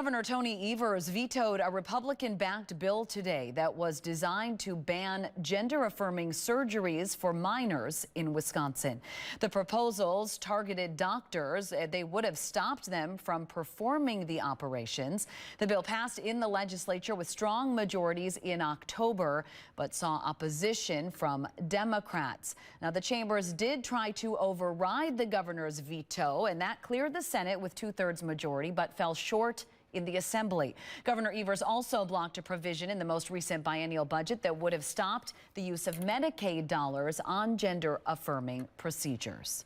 Governor Tony Evers vetoed a Republican-backed bill today that was designed to ban gender-affirming surgeries for minors in Wisconsin. The proposals targeted doctors. They would have stopped them from performing the operations. The bill passed in the legislature with strong majorities in October, but saw opposition from Democrats. Now, the chambers did try to override the governor's veto, and that cleared the Senate with 2/3 majority, but fell short in the Assembly. Governor Evers also blocked a provision in the most recent biennial budget that would have stopped the use of Medicaid dollars on gender-affirming procedures.